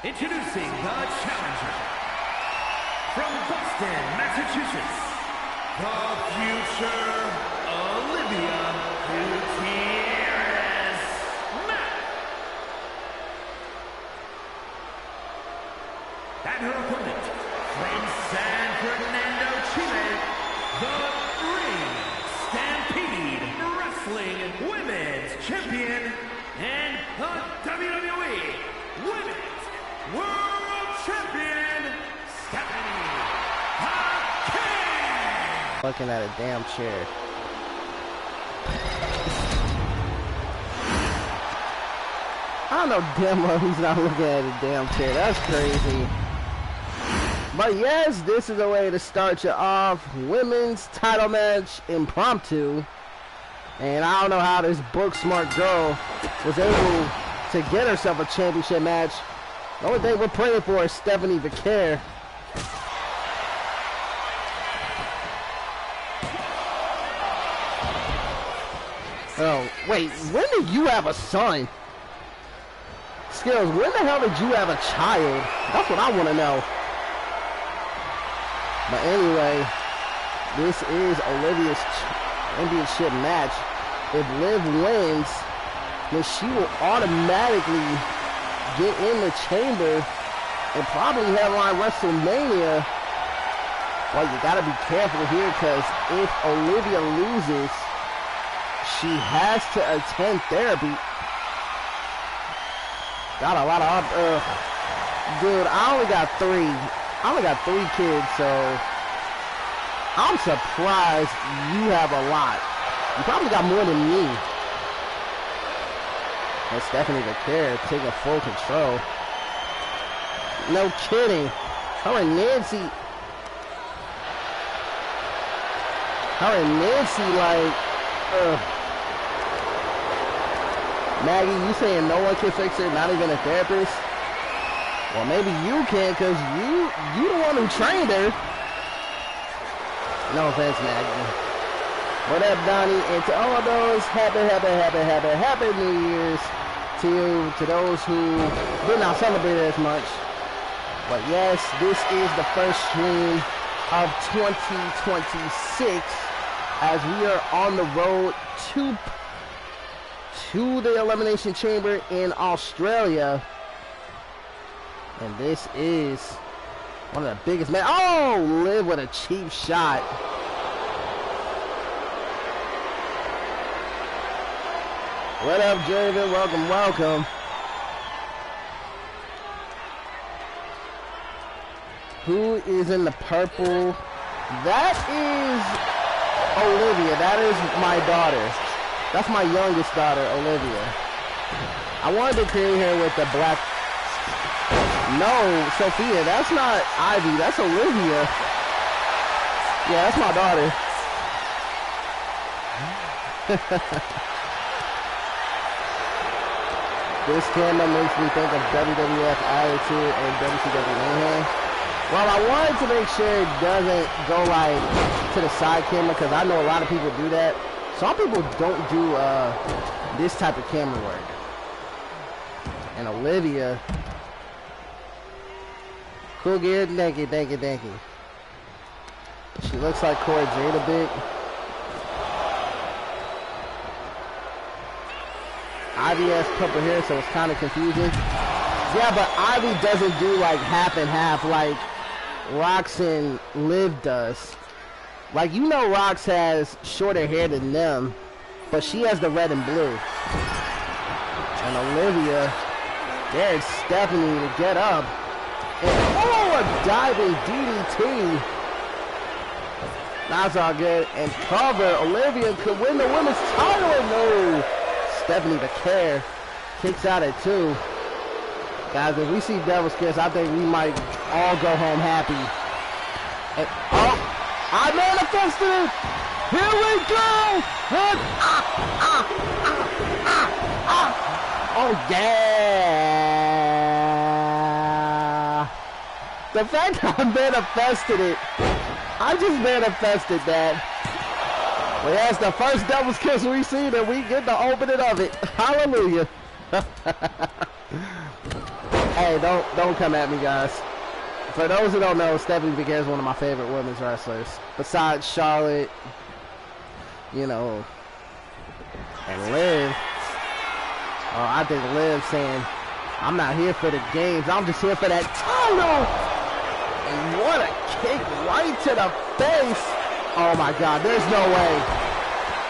Introducing the challenger from Boston, Massachusetts, the future Olivia Gutierrez. And her opponent from San Fernando, Chile, the Ring Stampede Wrestling Women's Champion and the WWE Women's World Champion, Stephanie Hawkins. Looking at a damn chair. I don't know damn well he's not looking at a damn chair. That's crazy. But yes, this is a way to start you off. Women's title match impromptu. And I don't know how this book smart girl was able to get herself a championship match. The only thing we're praying for is Stephanie Hawkins. Oh, wait, when did you have a son? Skills, when the hell did you have a child? That's what I want to know. But anyway, this is Olivia's championship match. If Liv wins, then she will automatically get in the chamber and probably headline WrestleMania. Well, you gotta be careful here, because if Olivia loses, she has to attend therapy. Got a lot of dude, I only got three kids, so I'm surprised you have a lot. You probably got more than me. And Stephanie Hawkins taking full control. No kidding. Her and Nancy, like, Maggie, you saying no one can fix her, not even a therapist? Well, maybe you can, because you the one who trained her. No offense, Maggie. What up, Donnie? And to all those, happy New Year's to you, to those who did not celebrate as much. But yes, this is the first stream of 2026 as we are on the road to the Elimination Chamber in Australia. And this is one of the biggest matches. Oh, Liv with a cheap shot. What up, Javen? Welcome, welcome. Who is in the purple? That is Olivia. That is my daughter. That's my youngest daughter, Olivia. I wanted to create her with the black. No, Sophia, that's not Ivy. That's Olivia. Yeah, that's my daughter. This camera makes me think of WWF Attitude and WCW Mayhem. Well, I wanted to make sure it doesn't go like to the side camera, because I know a lot of people do that. Some people don't do this type of camera work. And Olivia, cool gear, thank you. She looks like Cora Jade a bit. Ivy has purple hair, so it's kind of confusing. Yeah, but Ivy doesn't do like half and half like Rox and Liv does. Like, you know, Rox has shorter hair than them, but she has the red and blue. And Olivia, there's Stephanie to get up. And oh, a diving DDT. That's all good. And cover. Olivia could win the women's title. No. Stephanie Hawkins kicks out at 2. Guys, if we see Devil's Kiss, I think we might all go home happy. And, oh, I manifested it. Here we go. And, oh, yeah. The fact that I manifested it, I just manifested that. Well, that's the first Devil's Kiss we've seen, and we get the opening of it. Hallelujah. Hey, don't come at me, guys. For those who don't know, Stephanie McMahon is one of my favorite women's wrestlers. Besides Charlotte, you know, and Liv. I think Liv saying, I'm not here for the games. I'm just here for that title. And what a kick right to the face. Oh my God, there's no way.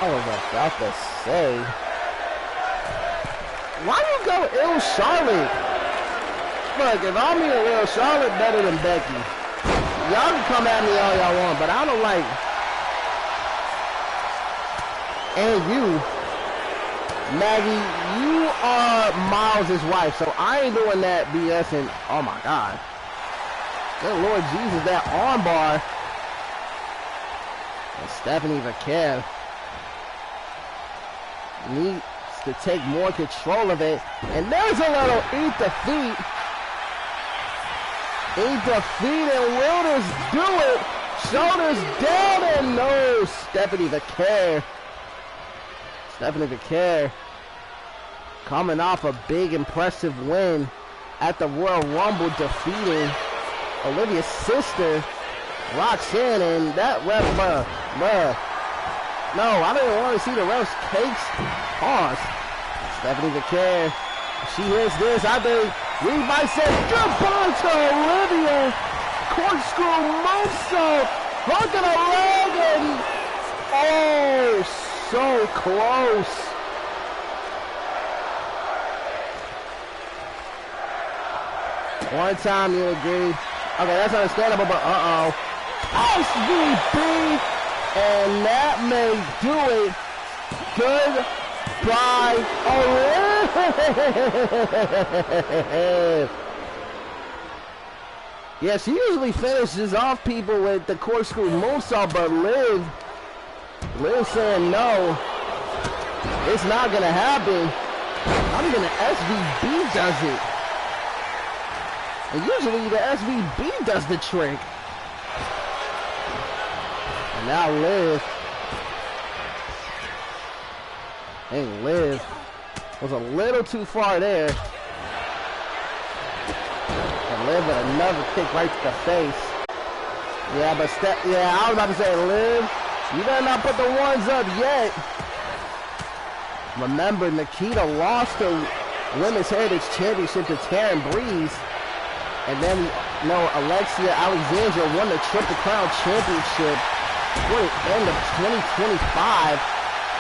I was about to say. Why you go ill Charlotte? Look, if I'm here real, Charlotte better than Becky. Y'all can come at me all y'all want, but I don't like. And you, Maggie, you are Miles' wife, so I ain't doing that BS. And oh my God, good Lord Jesus, that armbar. And Stephanie McMahon needs to take more control of it. And there's a little eat the feet. Eat the feet, and will this do it? Shoulders down, and no, Stephanie McMahon. Stephanie McMahon coming off a big, impressive win at the Royal Rumble, defeating Olivia's sister, Roxanne, and that ref, no, I didn't want to see the ref's cakes. Pause. Stephanie McMahon, she hears this, I think we might say goodbye to Olivia. Corkscrew moonsault, hook in a leg, and oh, so close. One time you agree. Okay, that's understandable, but SVP, and that may do it. Goodbye, Olivia. Yeah, she usually finishes off people with the corkscrew moonsault, but Liv saying no, it's not gonna happen. Not even the SVB does it. And usually the SVB does the trick. And now Liv. And Liv was a little too far there. And Liv with another kick right to the face. Yeah, but I was about to say, Liv, you better not put the ones up yet. Remember, Nikita lost the Women's Heritage Championship to Taryn Breeze. And then, Alexia Alexandra won the Triple Crown Championship for the end of 2025.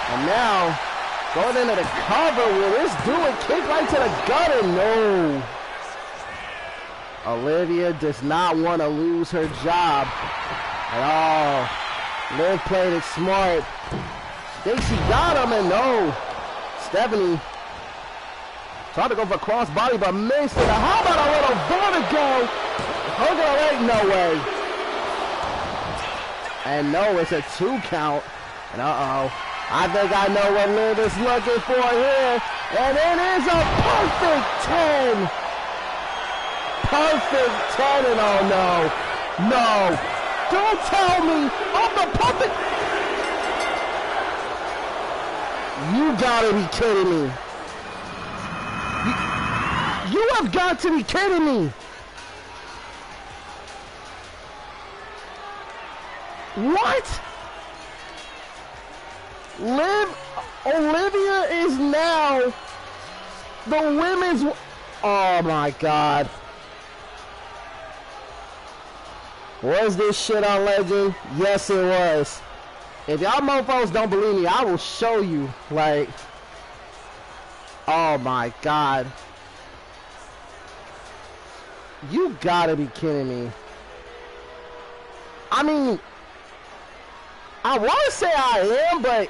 And now, going into the cover, will this do it? Kick right to the gutter? No. Olivia does not want to lose her job at all. Liv played it smart. Think she got him, and no. Stephanie tried to go for crossbody, but missed it. How about a little vertigo? Hold on, ain't no way. And no, it's a 2 count. And I think I know what Liv is looking for here. And it is a perfect 10. Perfect 10, and oh no. No. Don't tell me I'm the perfect. You gotta be kidding me. You have got to be kidding me. What? Olivia is now the women's. Oh my God. Was this shit on Legend? Yes, it was. If y'all mofos don't believe me, I will show you. Like, oh my God. You gotta be kidding me. I mean, I want to say I am, but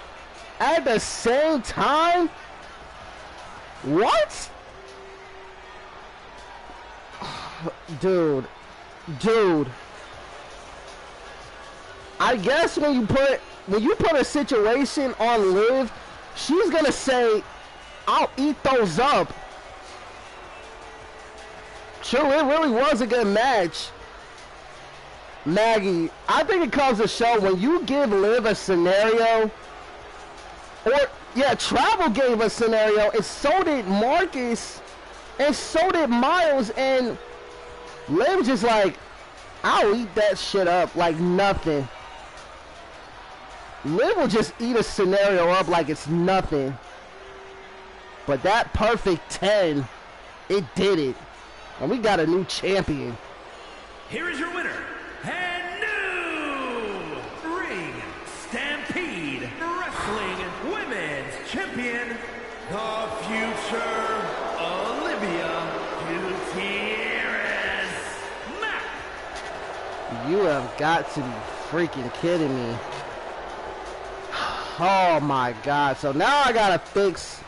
at the same time, what? Dude. I guess when you put a situation on Liv, she's gonna say, I'll eat those up. True, it really was a good match. Maggie, I think it comes to show when you give Liv a scenario, or, yeah, Travel gave a scenario, and so did Marcus And so did Miles, and Liv just like, I'll eat that shit up like nothing. Liv will just eat a scenario up like it's nothing. But that perfect 10, it did it. And we got a new champion. Here is your winner, and new Ring Stampede Wrestling Women's Champion, the future Olivia Gutierrez. Matt. You have got to be freaking kidding me. Oh my God. So now I gotta fix.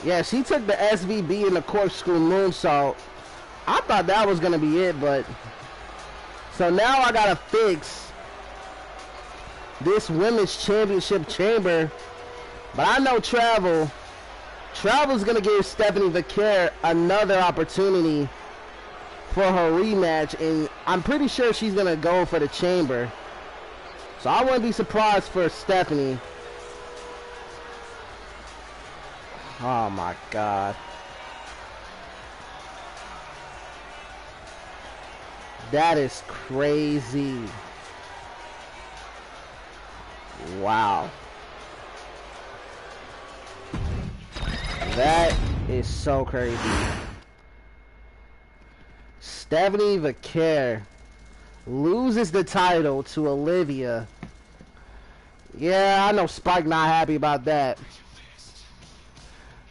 Yeah, she took the SVB and the corkscrew moonsault. I thought that was gonna be it, but so now I gotta fix this women's championship chamber. But I know Travel's gonna give Stephanie Vaquer another opportunity for her rematch, and I'm pretty sure she's gonna go for the chamber. So I wouldn't be surprised for Stephanie. Oh my God. That is crazy. Wow. That is so crazy. Stephanie Vaquer loses the title to Olivia. Yeah, I know Spike not happy about that.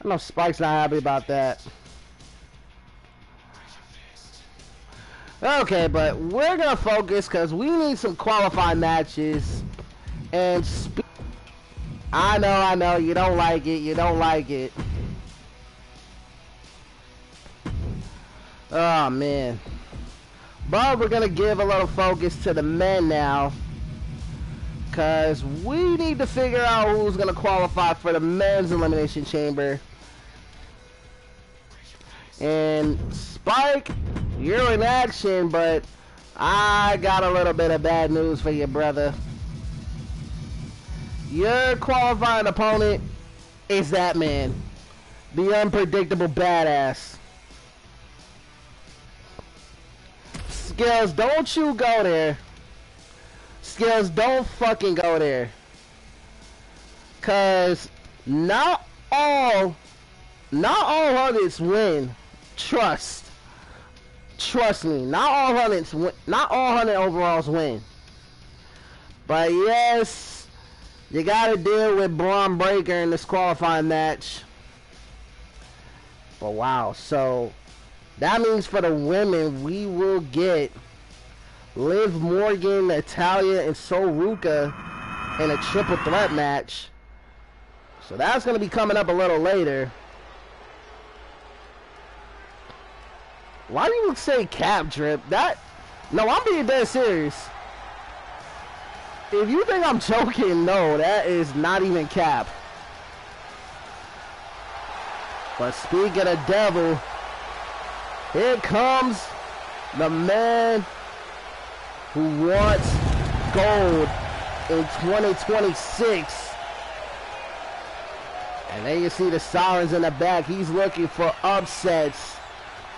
I know Spike's not happy about that. Okay, but we're gonna focus because we need some qualifying matches. And I know, you don't like it, you don't like it. Oh man. But we're gonna give a little focus to the men now, because we need to figure out who's gonna qualify for the men's elimination chamber. And Spike, you're in action, but I got a little bit of bad news for you, brother. Your qualifying opponent is that man, the unpredictable badass. Skills, don't you go there. Skills, don't fucking go there. Cause not all Hunters win. Trust me, not all Hunter overalls win. But yes, you gotta deal with Braun Breaker in this qualifying match. But wow, so that means for the women, we will get Liv Morgan, Natalya, and Soruka in a triple threat match. So that's going to be coming up a little later. Why do you say Cap Drip? No, I'm being dead serious. If you think I'm joking, no, that is not even Cap. But speaking of devil, here comes the man who wants gold in 2026. And there you see the sirens in the back. He's looking for upsets.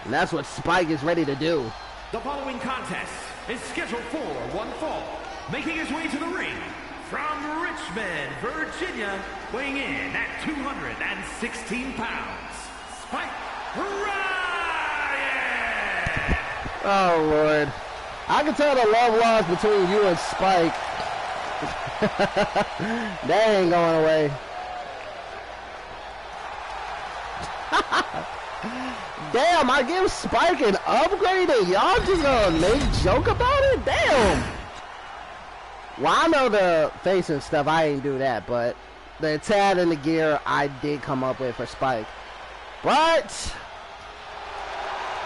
And that's what Spike is ready to do. The following contest is scheduled for one fall. Making his way to the ring from Richmond, Virginia, weighing in at 216 pounds, Spike Ryan! Oh, Lord. I can tell the love lost between you and Spike. That ain't going away. Damn, I give Spike an upgrade and y'all just gonna make joke about it? Damn. Well, I know the face and stuff, I ain't do that, but the tad and the gear I did come up with for Spike. But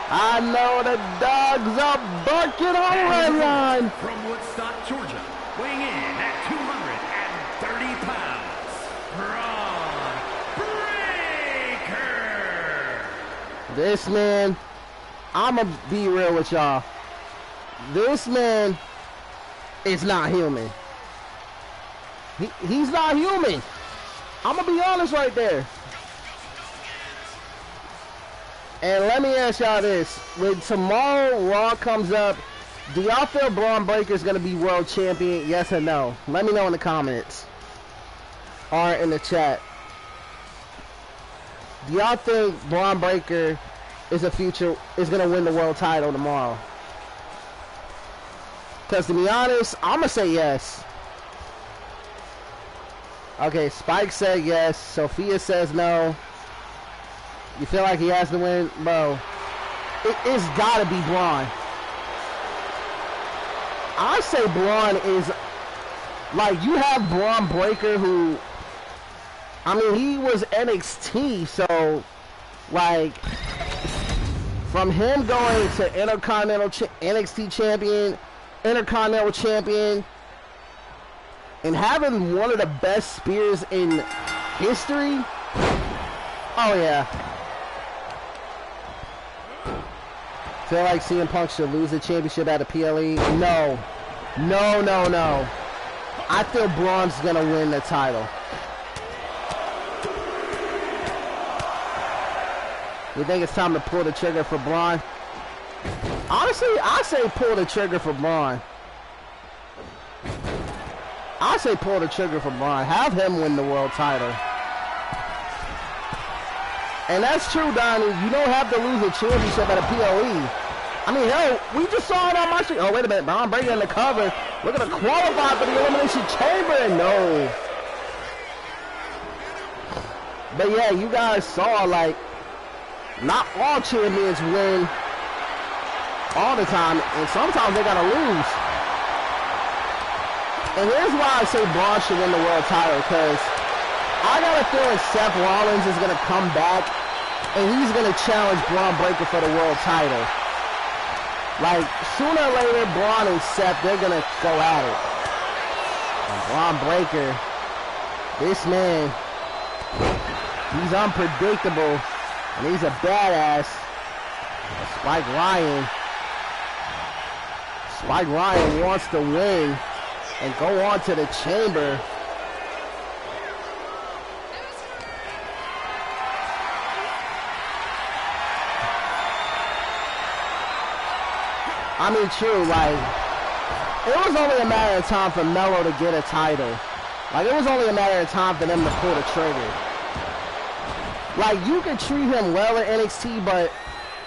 I know the dogs are barking on Redline. From Woodstock, Georgia, weighing in at 230 pounds, Braun Breaker. This man, I'ma be real with y'all. This man is not human. He's not human. I'm gonna be honest right there. And let me ask y'all this. When tomorrow Raw comes up, do y'all feel Braun Breaker is going to be world champion? Yes or no? Let me know in the comments. Or in the chat. Do y'all think Braun Breaker is going to win the world title tomorrow? Because to be honest, I'm going to say yes. Okay, Spike said yes. Sophia says no. You feel like he has to win? Bro, it's got to be Braun. I say Braun is, like, you have Braun Breaker who, I mean, he was NXT, so, like, from him going to Intercontinental NXT champion, Intercontinental champion, and having one of the best spears in history, oh yeah. Feel like CM Punk should lose the championship at a PLE? No. No, no, no. I feel Braun's going to win the title. You think it's time to pull the trigger for Braun? Honestly, I say pull the trigger for Braun. I say pull the trigger for Braun. Have him win the world title. And that's true, Donnie. You don't have to lose a championship at a PLE. I mean, hell, we just saw it on my street. Oh, wait a minute. Braun Breaker in the cover. We're going to qualify for the Elimination Chamber. No. But yeah, you guys saw, like, not all champions win all the time. And sometimes they got to lose. And here's why I say Braun should win the world title. Because I got a feeling Seth Rollins is going to come back and he's going to challenge Braun Breaker for the world title. Like, sooner or later, Braun and Seth, they're going to go at it. And Braun Breaker, this man, he's unpredictable and he's a badass. Spike Ryan wants to win and go on to the chamber. I mean, true, like, it was only a matter of time for Melo to get a title. Like, it was only a matter of time for them to pull the trigger. Like, you can treat him well at NXT, but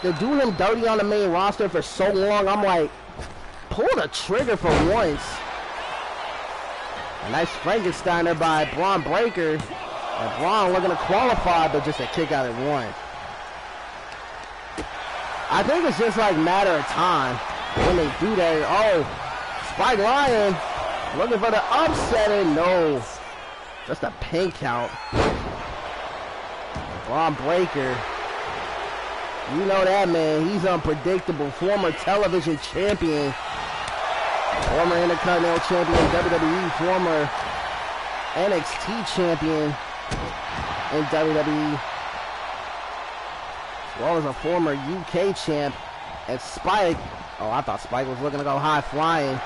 to do him dirty on the main roster for so long, I'm like, pull the trigger for once. A nice Frankensteiner by Braun Breaker. And Braun looking to qualify, but just a kick out at one. I think it's just like matter of time when they do that. Oh, Spike Ryan looking for the upset, and no, just a pin count. Braun Breaker, you know that man, he's unpredictable. Former television champion, former Intercontinental champion in WWE, former NXT champion in WWE, as well as a former UK champ. And Spike, oh, I thought Spike was looking to go high flying.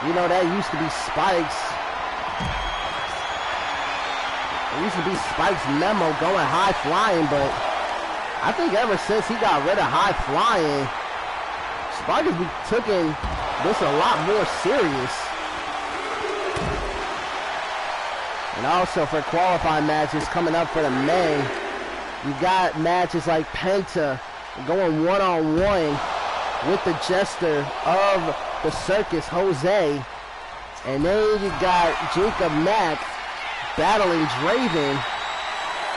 You know, that used to be Spike's. It used to be Spike's memo, going high flying, but I think ever since he got rid of high flying, Spike has been taking this a lot more serious. And also for qualifying matches coming up for the men, you got matches like Penta going one-on-one with the jester of the circus, Jose. And then you got Jacob Mack battling Draven.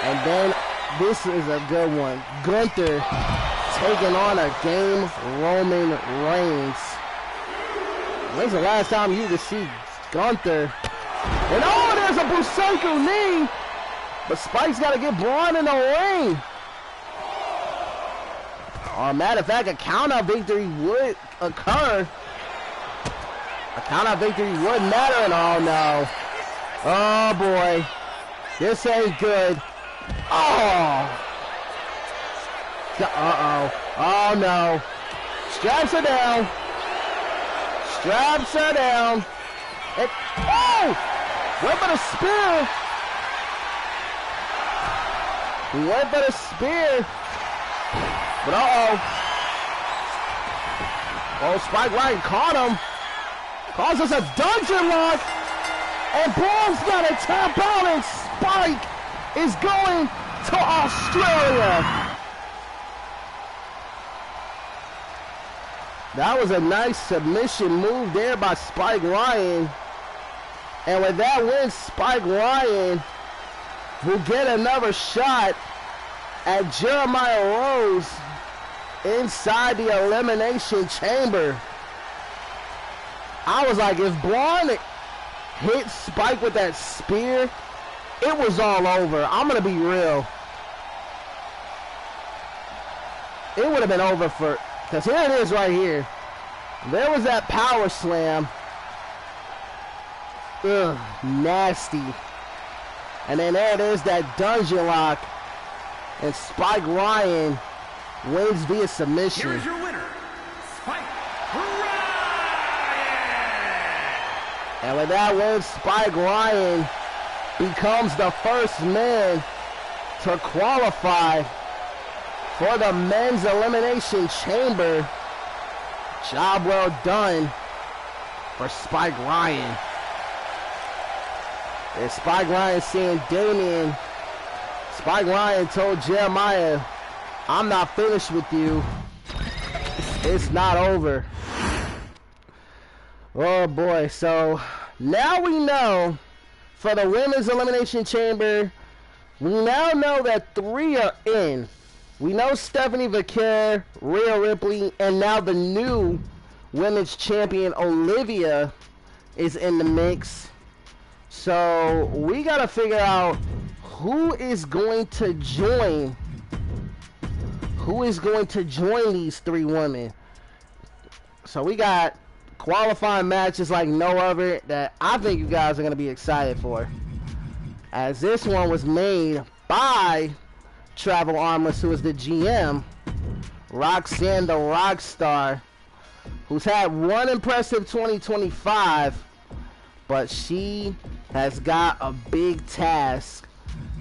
And then this is a good one. Gunther taking on a game Roman Reigns. When's the last time you could see Gunther? And oh, there's a Busenku knee! But Spike's got to get Braun in the ring. Or matter of fact, a count-out victory would occur. A count-out victory would matter, and oh no. Oh boy. This ain't good. Oh. Uh-oh. Oh no. Straps are down. Straps are down. It, oh! Went for the spear. He went for the spear. But oh, Spike Ryan caught him. Causes a dungeon lock. And Paul's got to tap out, and Spike is going to Australia. That was a nice submission move there by Spike Ryan. And with that win, Spike Ryan will get another shot at Jeremiah Rose inside the Elimination Chamber. I was like, if Braun hit Spike with that spear, it was all over. I'm going to be real. It would have been over for, because here it is right here. There was that power slam. Ugh, nasty. And then there it is, that dungeon lock. And Spike Ryan wins via submission. Here's your winner, Spike Ryan! And with that win, Spike Ryan becomes the first man to qualify for the Men's Elimination Chamber. Job well done for Spike Ryan. And Spike Ryan seeing Damian. Spike Ryan told Jeremiah, I'm not finished with you. It's not over. Oh boy, so now we know for the Women's Elimination Chamber, we now know that 3 are in. We know Stephanie Vaquer, Rhea Ripley, and now the new Women's Champion Olivia is in the mix. So we gotta figure out who is going to join. Who is going to join these 3 women? So we got qualifying matches like no other that I think you guys are going to be excited for. As this one was made by Travel Armless, who is the GM. Roxanne the Rockstar, who's had one impressive 2025, but she has got a big task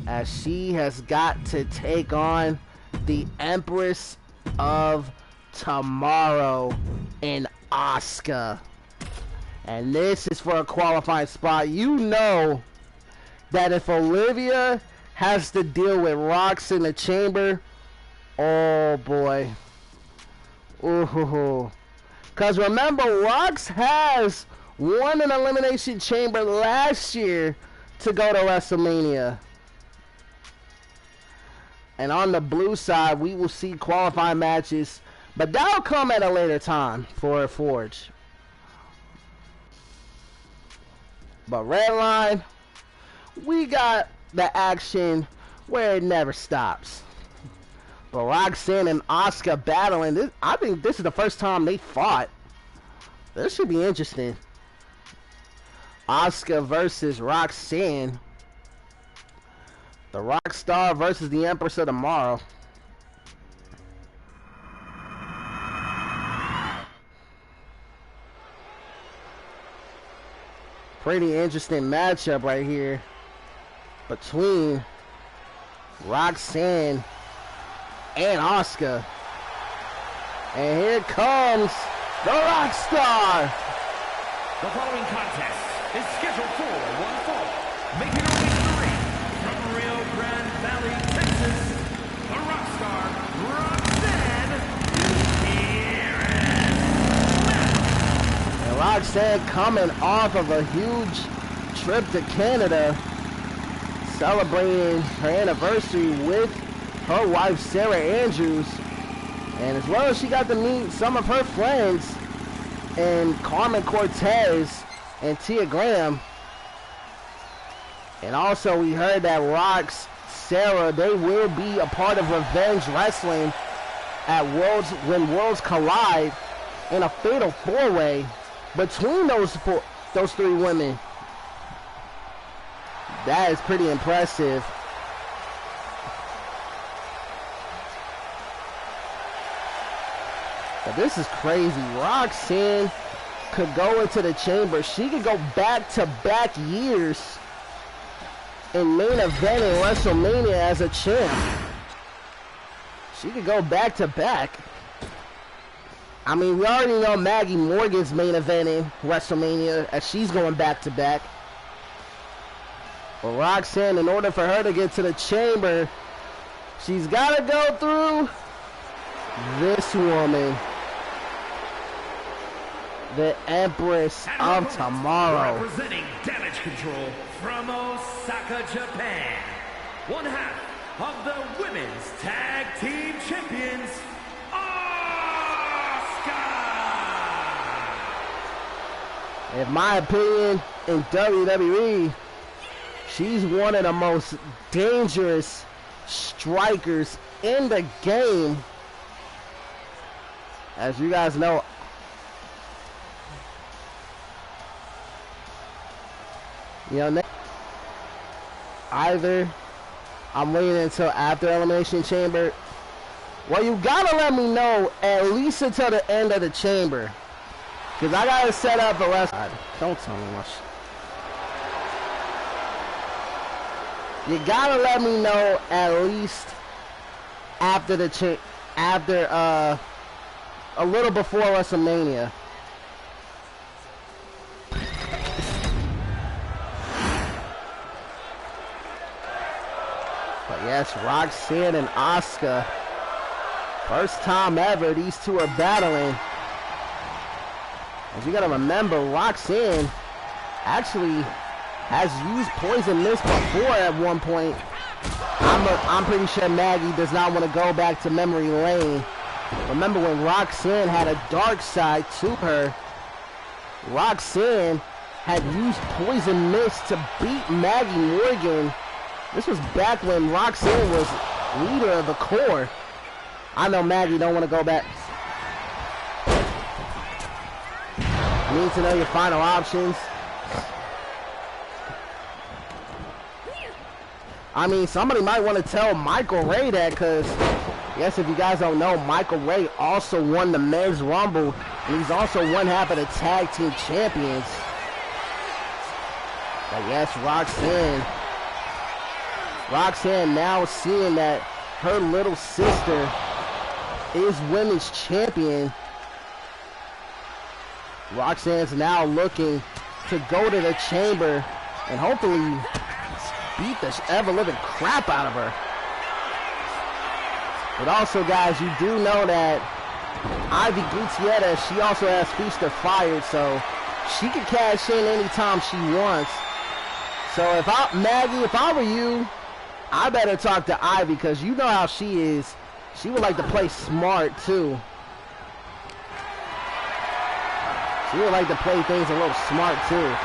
as she has got to take on the Empress of Tomorrow in Asuka. And this is for a qualifying spot. You know that if Olivia has to deal with Rox in the chamber, oh boy. Ooh. Because remember, Rox has won an Elimination Chamber last year to go to WrestleMania. And on the blue side, we will see qualifying matches, but that'll come at a later time for Forge. But Redline, we got the action where it never stops. But Roxanne and Asuka battling. This, I think this is the first time they fought. This should be interesting. Asuka versus Roxanne. The Rockstar versus the Empress of Tomorrow. Pretty interesting matchup right here between Roxanne and Asuka. And here comes the Rockstar. The following contest is scheduled for one fall. Making her way to the ring from Rio Grande Valley, Texas, the Rockstar, Roxanne Ramirez. And Roxanne coming off of a huge trip to Canada, celebrating her anniversary with her wife Sarah Andrews, and as well as she got to meet some of her friends and Carmen Cortez and Tia Graham. And also we heard that Rox, Sarah, they will be a part of Revenge Wrestling at Worlds, when Worlds collide, in a fatal 4-way between those 3 women. That is pretty impressive. But this is crazy. Roxanne could go into the chamber. She could go back-to-back years in main event in WrestleMania as a champ. She could go back to back. I mean, we already know Maggie Morgan's main event in WrestleMania, as she's going back to back. But Roxanne, in order for her to get to the chamber, she's got to go through this woman, the Empress of Tomorrow. Representing Damage Control from Osaka, Japan, one half of the Women's Tag Team Champions, Asuka! In my opinion, in WWE, she's one of the most dangerous strikers in the game. As you guys know, either I'm waiting until after Elimination Chamber. Well, you gotta let me know at least until the end of the chamber, because I gotta set up the rest. Don't tell me much. You gotta let me know at least after the a little before WrestleMania. But yes, Roxanne and Asuka, first time ever these two are battling. As you gotta remember, Roxanne actually has used Poison Mist before at one point. I'm pretty sure Maggie does not want to go back to memory lane. Remember when Roxanne had a dark side to her, Roxanne had used Poison Mist to beat Maggie Morgan. This was back when Roxanne was leader of the core. I know Maggie don't want to go back. You need to know your final options. I mean, somebody might want to tell Michael Ray that, because, yes, if you guys don't know, Michael Ray also won the Men's Rumble, and he's also one half of the Tag Team Champions. But yes, Roxanne now seeing that her little sister is Women's Champion. Roxanne's now looking to go to the chamber and hopefully beat the ever-living crap out of her. But also, guys, you do know that Ivy Gutierrez, she also has Feast of Fire, so she can cash in anytime she wants. So if I were you, I better talk to Ivy, because you know how she is. She would like to play smart, too. She would like to play things a little smart, too.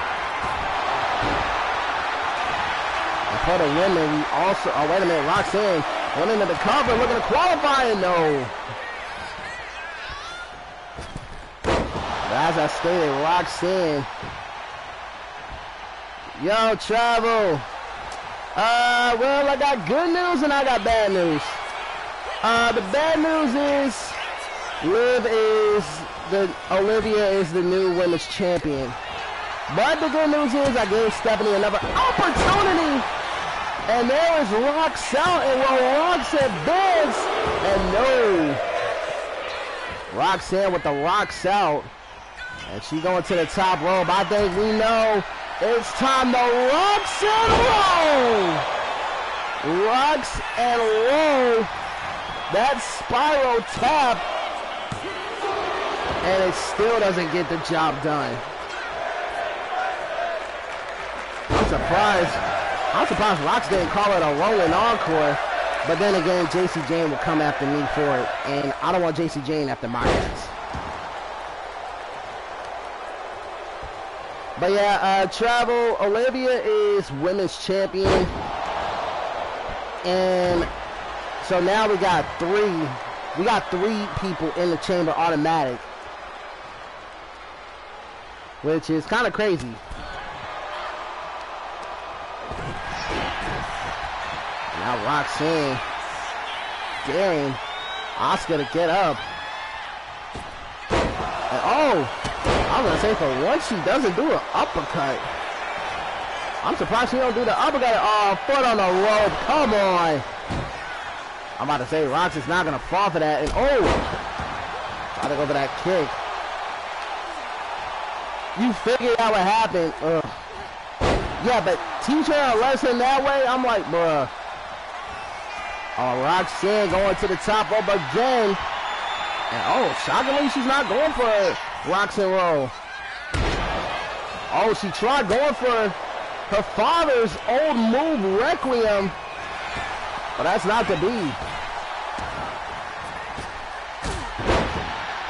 And for the women, we also... Oh, wait a minute. Roxanne went into the cover, looking to qualify, and no. But as I stated, Roxanne... Yo, Travel. Well, I got good news and I got bad news. The bad news is Olivia is the new women's champion. But the good news is I gave Stephanie another opportunity. And there is Roxanne, and Roxanne bids, and no. Roxanne with the rocks out. And she going to the top rope. I think we know it's time to rocks and roll. Rocks and roll. That spiral tap. And it still doesn't get the job done. I'm surprised Rox didn't call it a rolling encore. But then again, JC Jane will come after me for it. And I don't want JC Jane after my ass. But yeah, Travel, Olivia is women's champion. And so now we got three people in the chamber automatic. Which is kind of crazy. Now Roxanne daring Asuka to get up. And oh! I was gonna say, for once she doesn't do an uppercut. I'm surprised she don't do the uppercut. Oh, foot on the rope. Come on. I'm about to say, Rox is not going to fall for that. And oh, try to go for that kick. You figured out what happened. Ugh. Yeah, but teach her a lesson that way? I'm like, bruh. Oh, Roxanne going to the top rope again. And oh, shockingly, she's not going for a Roxanne roll. Oh, she tried going for her father's old move, Requiem. But that's not to be.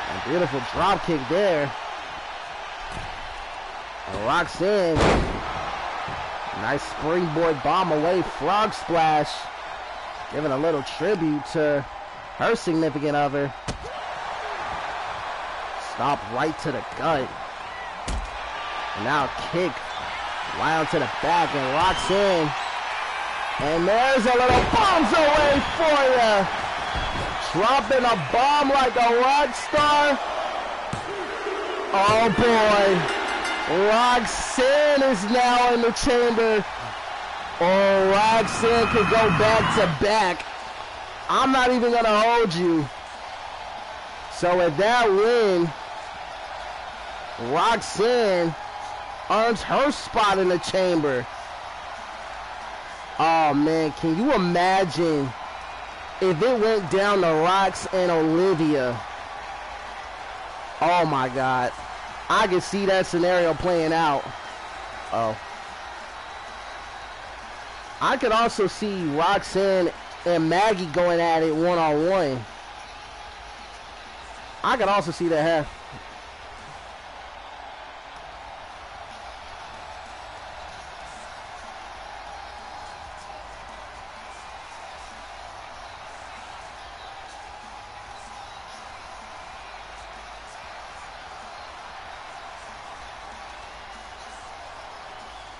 A beautiful drop kick there. And Roxanne, nice springboard bomb away, frog splash. Giving a little tribute to her significant other. Stop right to the gut. And now kick round to the back and Roxanne. And there's a little bombs away for you. Dropping a bomb like a rock star. Oh boy. Roxanne is now in the chamber. Oh, Roxanne could go back to back. I'm not even going to hold you. So with that win, Roxanne earns her spot in the chamber. Oh man, can you imagine if it went down to Rox and Olivia? Oh my God. I can see that scenario playing out. Oh. I could also see Roxanne and Maggie going at it one-on-one. I could also see that happen.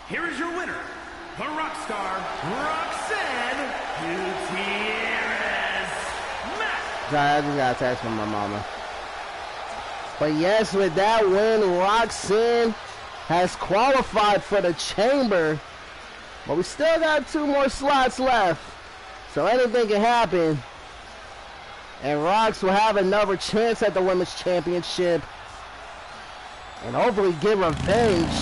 Here is your winner, the rock star, Roxanne Gutierrez. I just got a text from my mama. But yes, with that win, Roxanne has qualified for the chamber. But we still got 2 more slots left. So anything can happen. And Rox will have another chance at the Women's Championship. And hopefully get revenge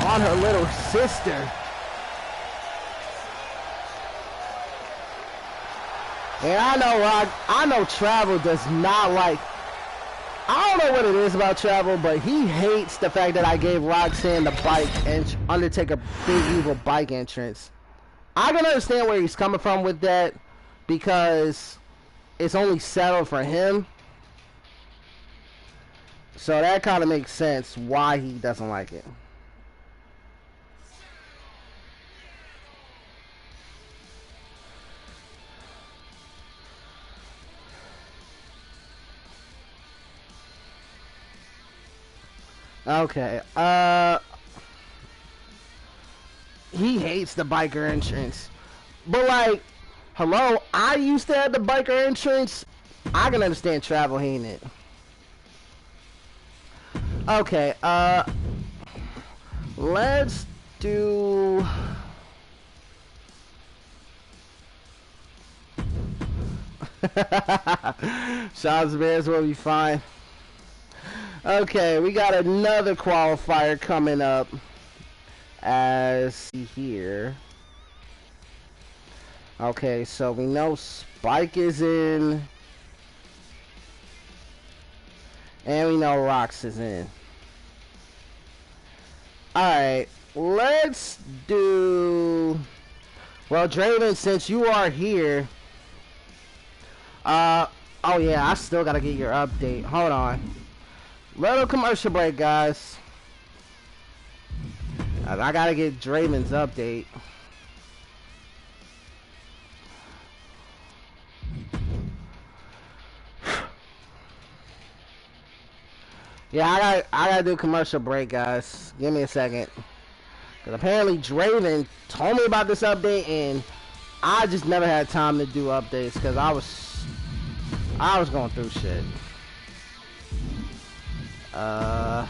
on her little sister. And I know Travel does not like, I don't know what it is about Travel, but he hates the fact that I gave Roxanne the bike and Undertaker Big Evil bike entrance. I can understand where he's coming from with that because it's only settled for him. So that kind of makes sense why he doesn't like it. Okay, he hates the biker entrance. But like, hello, I used to have the biker entrance. I can understand Travel hating it. Okay, let's do... Shaw's Bears will be fine. Okay, we got another qualifier coming up. As here. Okay, so we know Spike is in. And we know Rox is in. Alright, let's do... Well, Draven, since you are here... oh yeah, I still gotta get your update. Hold on. Little commercial break, guys. I gotta get Draven's update. Yeah, I gotta do a commercial break, guys. Give me a second. Because apparently Draven told me about this update, and I just never had time to do updates because I was going through shit. I'm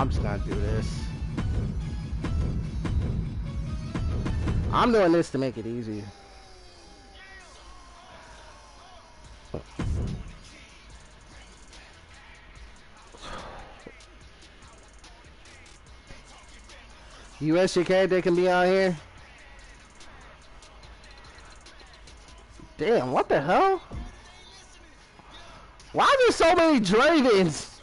just gonna do this. I'm doing this to make it easy. USJK, they can be out here. Damn, what the hell? Why are there so many Dravens?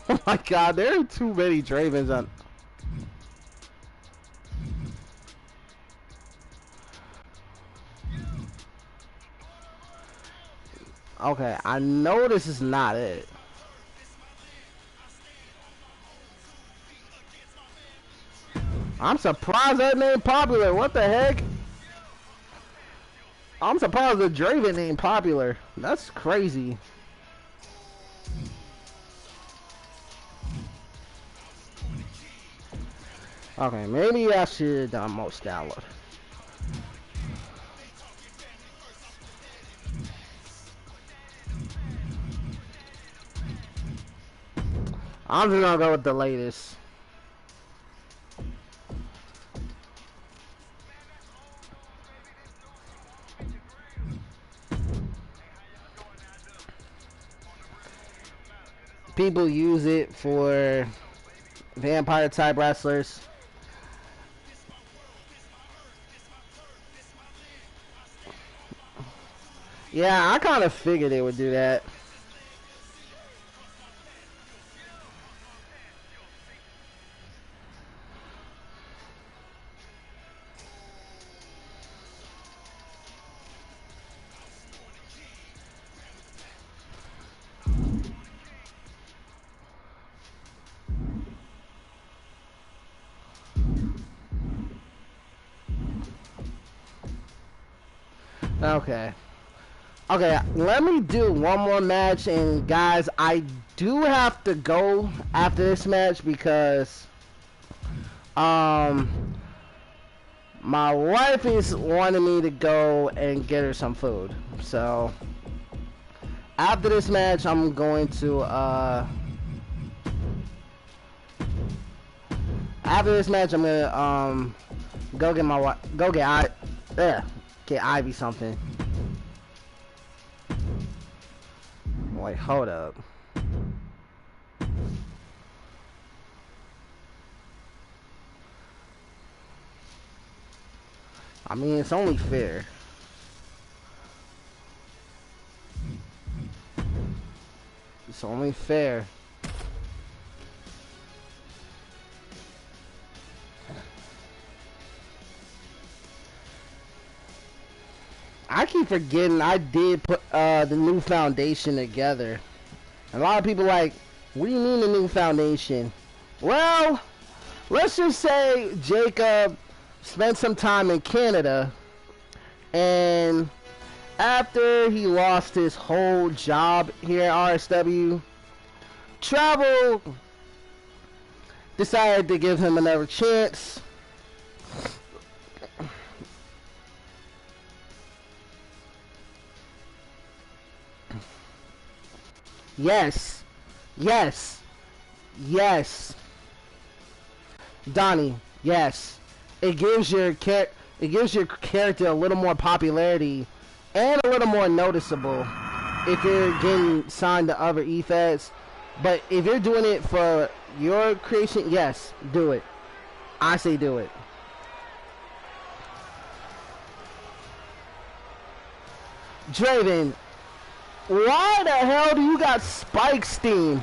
Oh my god, there are too many Dravens on. Okay, I know this is not it. I'm surprised that name popular. What the heck? I'm surprised the Draven ain't popular. That's crazy. Okay, maybe I should have done most download. I'm just gonna go with the latest. People use it for vampire type wrestlers. Yeah, I kind of figured they would do that. Okay. Okay, let me do one more match, and guys, I do have to go after this match because my wife is wanting me to go and get her some food. So after this match, I'm going to after this match, I'm gonna go get my get Ivy something. Wait, hold up. I mean, it's only fair. It's only fair. I keep forgetting I did put the new foundation together. A lot of people like, what do you mean the new foundation? Well, let's just say Jacob spent some time in Canada, and after he lost his whole job here at RSW, Travel decided to give him another chance. Yes, yes, yes, Donnie. Yes, it gives your character a little more popularity and a little more noticeable if you're getting signed to other e-feds. But if you're doing it for your creation, yes, do it. I say do it. Draven, why the hell do you got Spike Steam?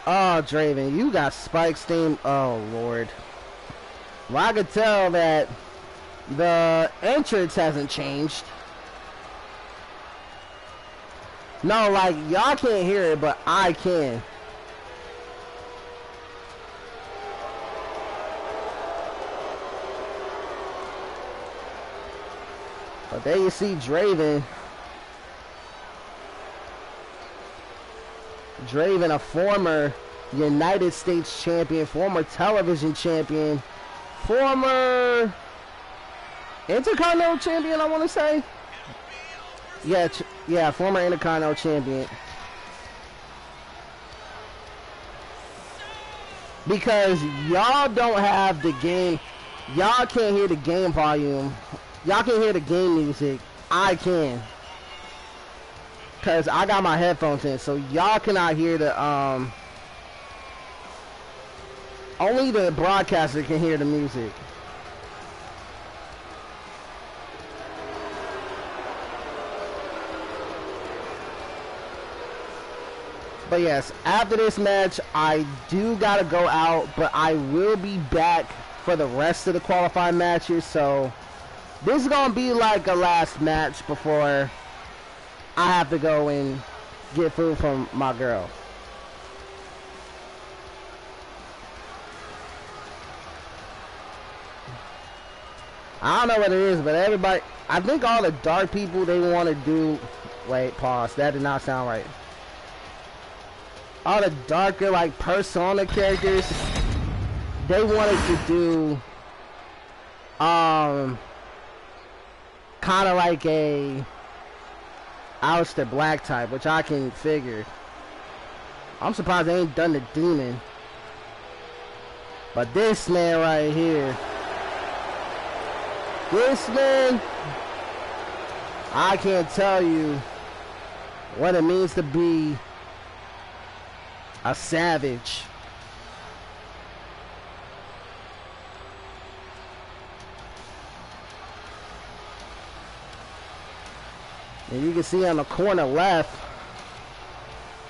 Oh, Draven, you got Spike Steam. Oh, Lord. Well, I could tell that the entrance hasn't changed. No, like, y'all can't hear it, but I can. But there you see Draven. Draven, a former United States champion, former television champion, former Intercontinental champion, I want to say. Yeah, former Intercontinental champion. because y'all don't have the game. Y'all can't hear the game volume. Y'all can hear the game music. I can. Because I got my headphones in. So y'all cannot hear the, only the broadcaster can hear the music. But yes, after this match, I do gotta go out, but I will be back for the rest of the qualifying matches. So this is gonna be like a last match before I have to go and get food from my girl. I don't know what it is, but everybody, I think all the dark people, they want to do, wait, pause, that did not sound right. All the darker, like, Persona characters, they wanted to do, kind of like a Aleister Black type, which I can figure. I'm surprised they ain't done the demon. But this man right here, this man, I can't tell you what it means to be a savage. And you can see on the corner left.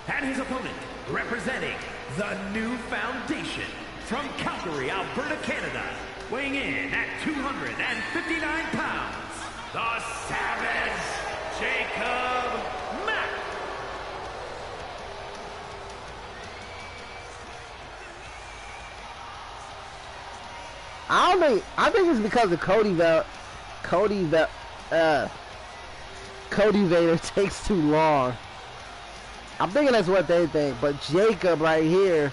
And his opponent, representing the New Foundation from Calgary, Alberta, Canada, weighing in at 259 pounds, the Savage, Jacob Mack. I think it's because of Cody Vader takes too long. I'm thinking that's what they think. But Jacob right here,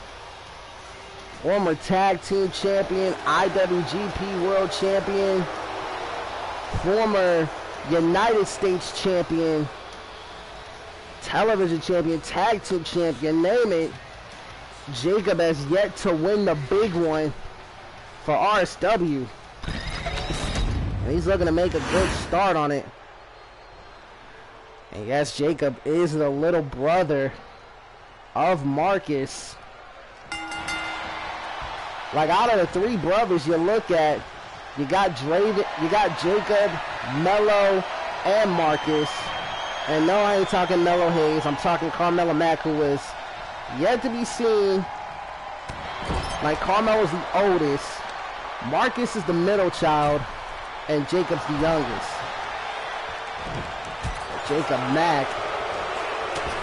former tag team champion, IWGP World Champion, former United States champion, television champion, tag team champion, name it. Jacob has yet to win the big one for RSW. And he's looking to make a good start on it. And yes, Jacob is the little brother of Marcus. Like, out of the three brothers you look at, you got Jacob, Mello, and Marcus. And no, I ain't talking Mello Hayes. I'm talking Carmelo Mack, who is yet to be seen. Like, Carmelo's the oldest, Marcus is the middle child, and Jacob's the youngest. Jacob Mack,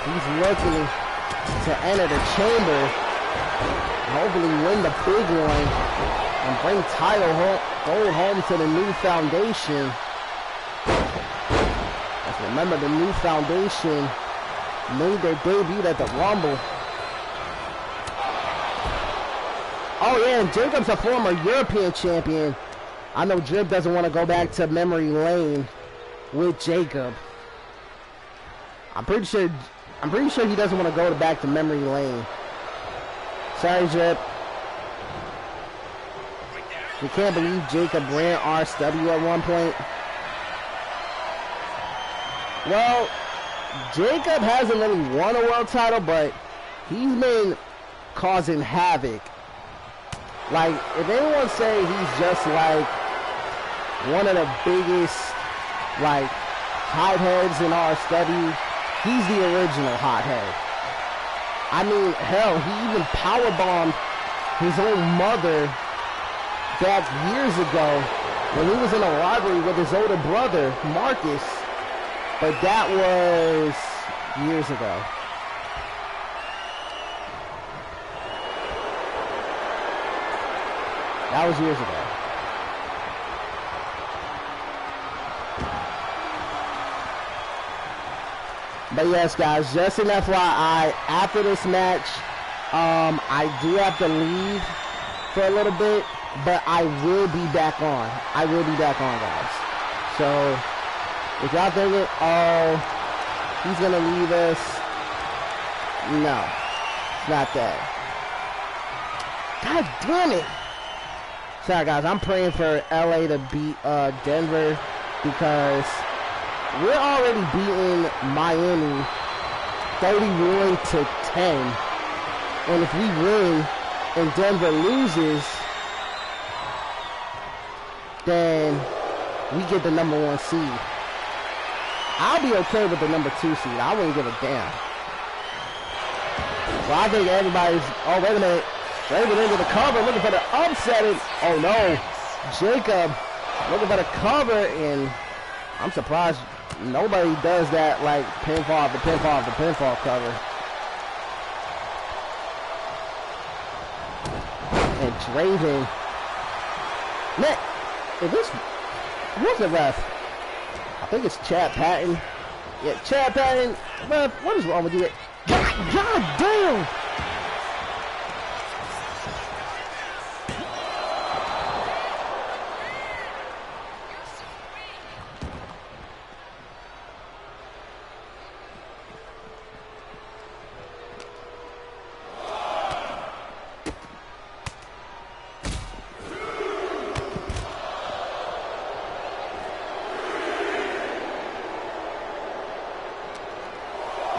he's looking to enter the chamber and hopefully win the big one and bring gold home to the New Foundation. Let's remember, the New Foundation made their debut at the Rumble. Oh yeah, and Jacob's a former European champion. I know Drip doesn't want to go back to memory lane with Jacob. I'm pretty sure he doesn't want to go back to memory lane. Sorry, Drip. We can't believe Jacob ran RSW at one point. Well, Jacob hasn't really won a world title, but he's been causing havoc. Like, if anyone say he's just like one of the biggest, like, hotheads in RSW, he's the original hothead. I mean, hell, he even powerbombed his own mother back years ago when he was in a rivalry with his older brother, Marcus. But that was years ago. That was years ago. But yes, guys, just an FYI, after this match, I do have to leave for a little bit, but I will be back on. I will be back on, guys. So, if y'all thinking, oh, he's going to leave us, no, it's not that. God damn it. Sorry, guys. I'm praying for LA to beat Denver because we're already beating Miami 31-10. And if we win and Denver loses, then we get the #1 seed. I'll be okay with the #2 seed. I wouldn't give a damn. So I think everybody's, oh, wait a minute. Raven into the cover, looking for the upset. Oh, no. Jacob looking for the cover, and I'm surprised nobody does that, like pinfall after pinfall after pinfall cover. And Draven. Man, is this, who's the ref? I think it's Chad Patton. Yeah, Chad Patton. Ref, what is wrong with you? God damn!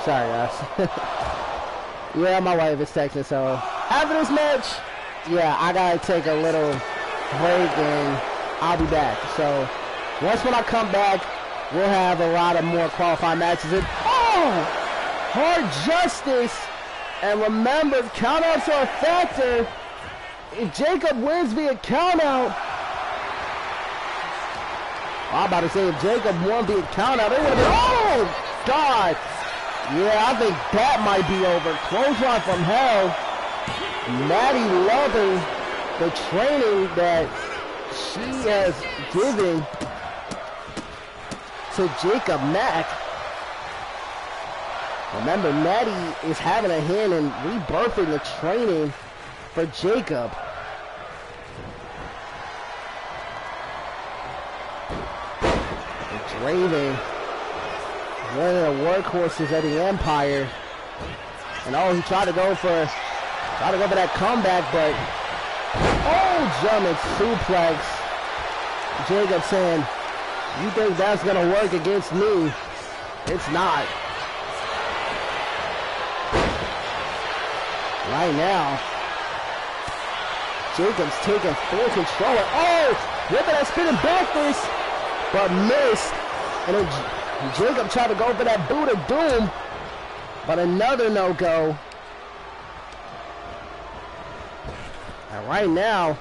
Sorry, guys. Yeah, my wife is texting, so after this match, yeah, I gotta take a little break and I'll be back. So once when I come back, we'll have a lot of more qualifying matches. And, oh! Hard justice! And remember, countouts are a factor. If Jacob wins via countout, I'm about to say if Jacob won via countout, it would have been, oh, God! Yeah, I think that might be over. Clothesline from hell. Maddie loving the training that she has given to Jacob Mack. Remember, Maddie is having a hand in rebirthing the training for Jacob. Draven, one of the workhorses of the Empire. And oh, he tried to go for that comeback, but oh, German suplex. Jacob saying, you think that's gonna work against me? It's not. Right now, Jacob's taking full control. Oh, whipping that spinning backwards, but missed. And then Jacob tried to go for that boot of doom, but another no-go. And right now,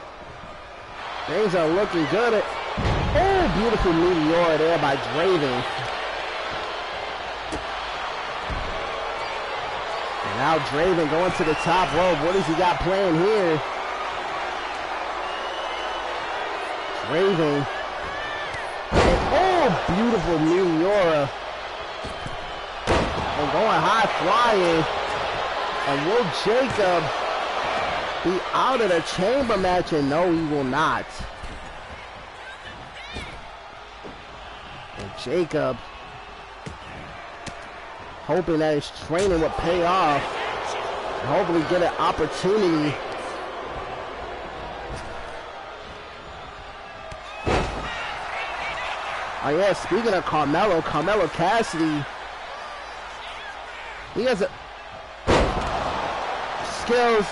things are looking good. Oh, beautiful meteor there by Draven. And now Draven going to the top rope. What does he got playing here? Draven. Oh, beautiful Meteora. And going high flying. And will Jacob be out of the chamber match? And no, he will not. And Jacob hoping that his training would pay off. And hopefully get an opportunity. Oh yeah, speaking of Carmelo Cassidy, he has a skills.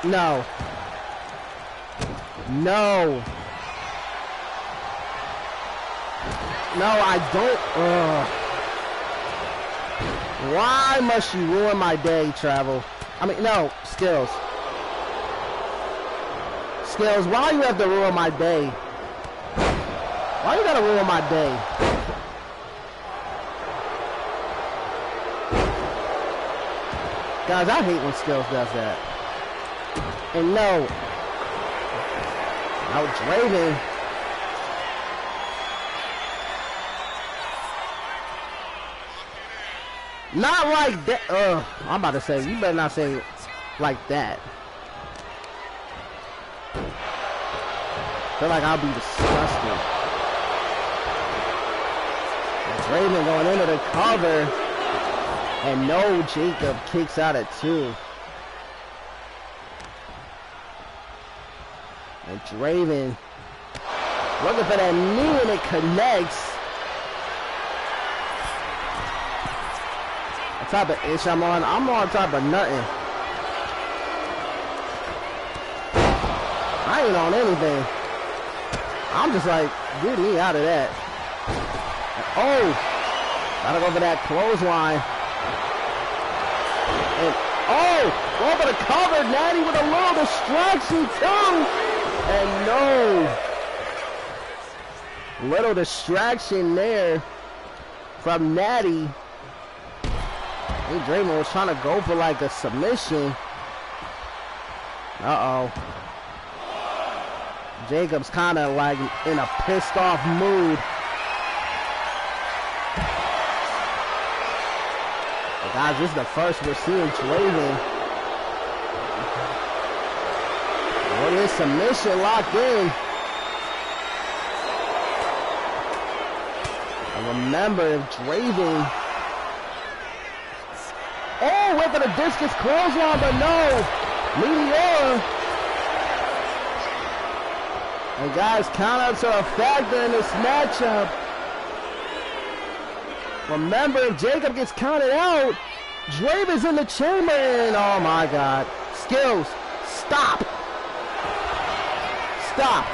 No. No. No, I don't. Why must you ruin my day, Travel? I mean, no, Skills. Skills, why you have to ruin my day? Why you gotta ruin my day? Guys, I hate when Skills does that. And no. No, Draven. Not like that. I'm about to say, you better not say it like that. Feel like I'll be disgusted. Draven going into the cover, and no, Jacob kicks out at 2. And Draven looking for that knee, and it connects. What type of ish I'm on? I'm on top of nothing. I ain't on anything. I'm just like, get me out of that. Oh, gotta go for that clothesline. And oh, go for the cover. Natty with a little distraction too. And no. Little distraction there from Natty. Hey, Draymond was trying to go for like a submission. Uh-oh. Jacob's kind of like in a pissed off mood. But guys, this is the first we're seeing Draven. With his submission locked in. And remember, if Draven... Oh, went for the discus clothesline, but no. Meteor. And guys, countouts are a factor in this matchup. Remember, if Jacob gets counted out, Draven's in the chamber, and oh my God. Skills, stop. Stop.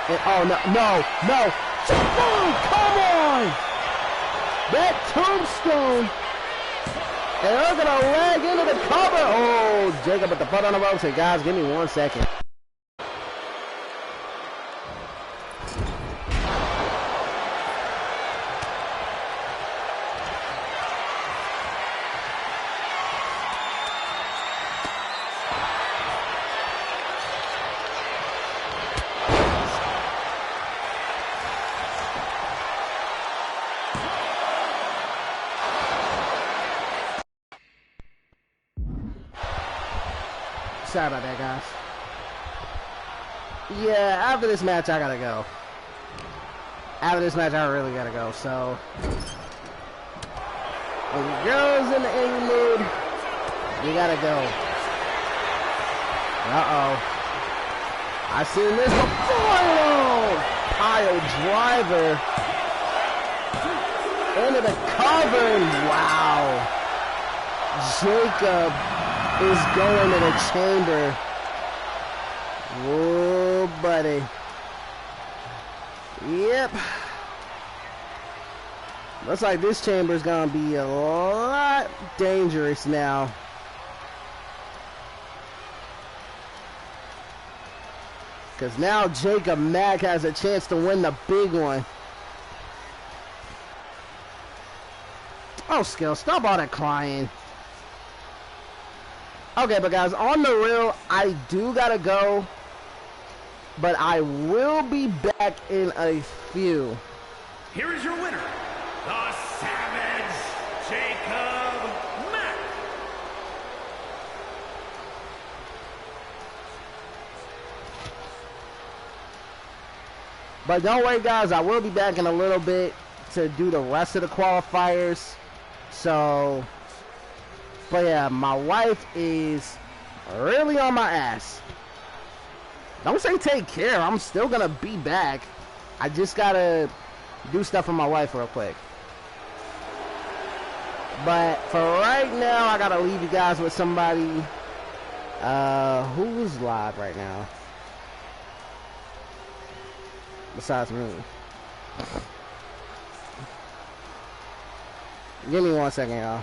And oh, no. Oh, come on. That tombstone. And they're gonna lag into the cover. Oh, Jacob with the foot on the ropes. Hey guys, give me 1 second. Sorry about that, guys. Yeah, after this match, I gotta go. After this match, I really gotta go. So, when the girl's in the angry mood, you gotta go. Uh-oh. I seen this before. Pile driver into the cover. Wow. Jacob is going to the chamber. Whoa, buddy. Yep. Looks like this chamber is going to be a lot dangerous now. Because now Jacob Mack has a chance to win the big one. Oh, Skill, stop all that crying. Okay, but guys, on the real, I do gotta go, but I will be back in a few. Here is your winner, the Savage, Jacob Mack. But don't worry, guys, I will be back in a little bit to do the rest of the qualifiers. So... But yeah, my wife is really on my ass. Don't say take care. I'm still going to be back. I just got to do stuff for my wife real quick. But for right now, I got to leave you guys with somebody who's live right now. Besides me. Give me 1 second, y'all.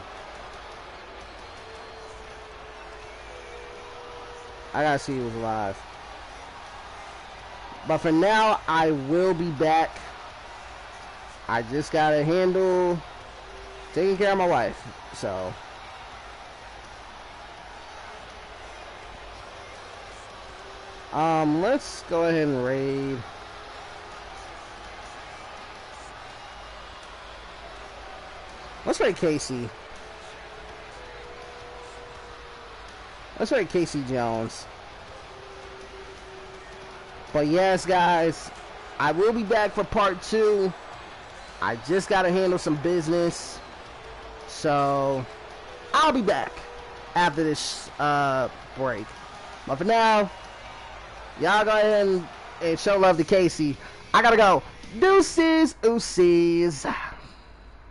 I gotta see who's live. But for now, I will be back. I just gotta handle taking care of my wife. So. Let's go ahead and raid. Let's raid Casey. Let's raid Casey Jones. But yes, guys, I will be back for part 2. I just got to handle some business. So, I'll be back after this break. But for now, Y'all go ahead and show love to Casey. I gotta go. Deuces, oosies.